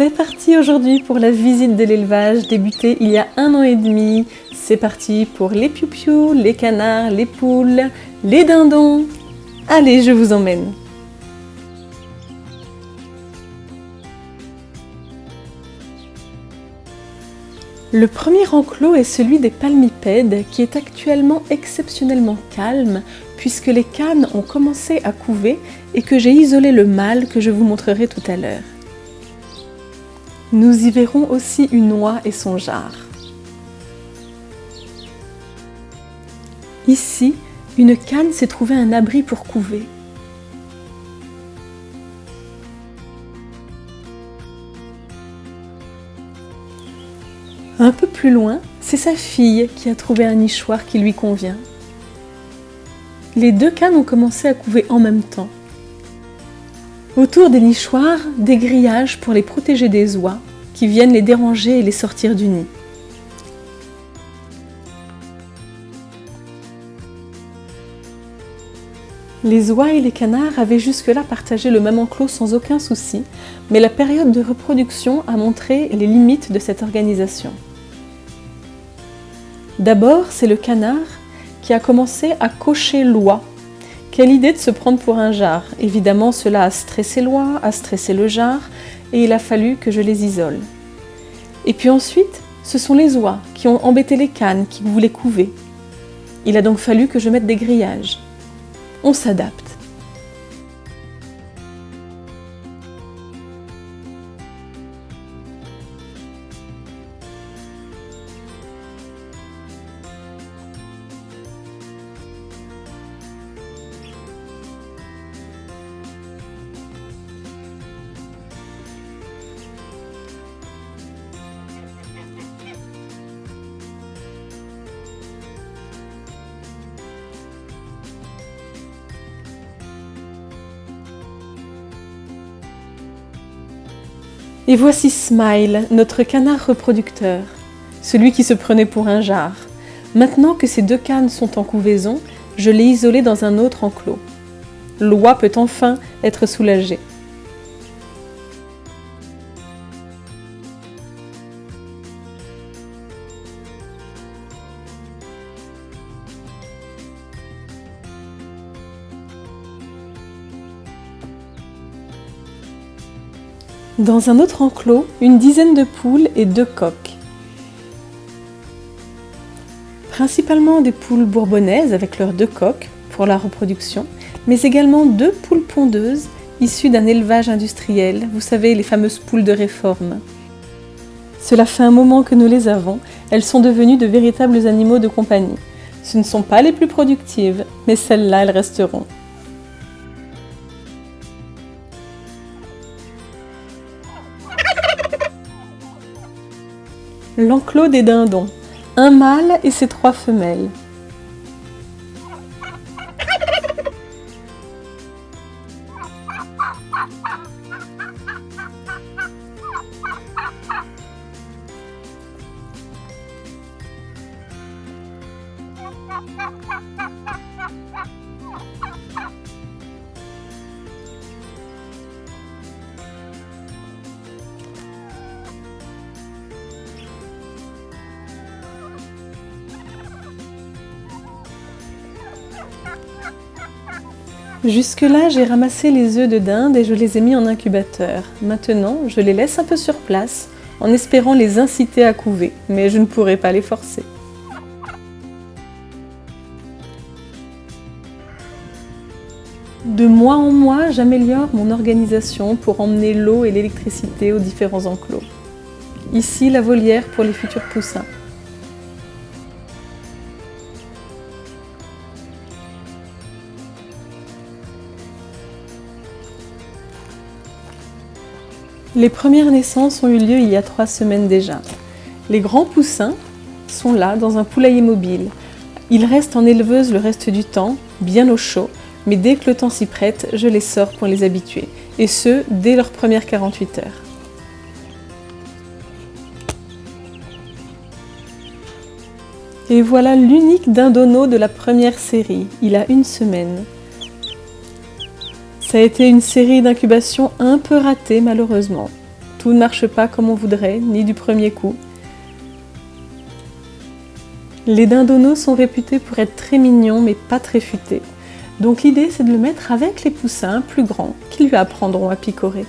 C'est parti aujourd'hui pour la visite de l'élevage débutée il y a 1 an et demi. C'est parti pour les piou-piou, les canards, les poules, les dindons. Allez, je vous emmène. Le premier enclos est celui des palmipèdes qui est actuellement exceptionnellement calme puisque les canes ont commencé à couver et que j'ai isolé le mâle que je vous montrerai tout à l'heure. Nous y verrons aussi une oie et son jarre. Ici, une cane s'est trouvé un abri pour couver. Un peu plus loin, c'est sa fille qui a trouvé un nichoir qui lui convient. Les 2 canes ont commencé à couver en même temps. Autour des nichoirs, des grillages pour les protéger des oies qui viennent les déranger et les sortir du nid. Les oies et les canards avaient jusque-là partagé le même enclos sans aucun souci, mais la période de reproduction a montré les limites de cette organisation. D'abord, c'est le canard qui a commencé à cocher l'oie. Quelle idée de se prendre pour un jarre! Évidemment, cela a stressé l'oie, a stressé le jarre, et il a fallu que je les isole. Et puis ensuite, ce sont les oies qui ont embêté les canes qui voulaient couver. Il a donc fallu que je mette des grillages. On s'adapte. Et voici Smile, notre canard reproducteur, celui qui se prenait pour un jarre. Maintenant que ces 2 canes sont en couvaison, je l'ai isolé dans un autre enclos. L'oie peut enfin être soulagée. Dans un autre enclos, une dizaine de poules et 2 coqs. Principalement des poules bourbonnaises avec leurs 2 coqs pour la reproduction, mais également 2 poules pondeuses issues d'un élevage industriel, vous savez, les fameuses poules de réforme. Cela fait un moment que nous les avons, elles sont devenues de véritables animaux de compagnie. Ce ne sont pas les plus productives, mais celles-là, elles resteront. L'enclos des dindons, un mâle et ses 3 femelles. Jusque-là, j'ai ramassé les œufs de dinde et je les ai mis en incubateur. Maintenant, je les laisse un peu sur place, en espérant les inciter à couver, mais je ne pourrai pas les forcer. De mois en mois, j'améliore mon organisation pour emmener l'eau et l'électricité aux différents enclos. Ici, la volière pour les futurs poussins. Les premières naissances ont eu lieu il y a 3 semaines déjà. Les grands poussins sont là dans un poulailler mobile. Ils restent en éleveuse le reste du temps, bien au chaud, mais dès que le temps s'y prête, je les sors pour les habituer, et ce, dès leurs premières 48 heures. Et voilà l'unique dindono de la première série, il a 1 semaine. Ça a été une série d'incubation un peu ratée malheureusement. Tout ne marche pas comme on voudrait, ni du premier coup. Les dindonneaux sont réputés pour être très mignons, mais pas très futés. Donc l'idée, c'est de le mettre avec les poussins plus grands, qui lui apprendront à picorer.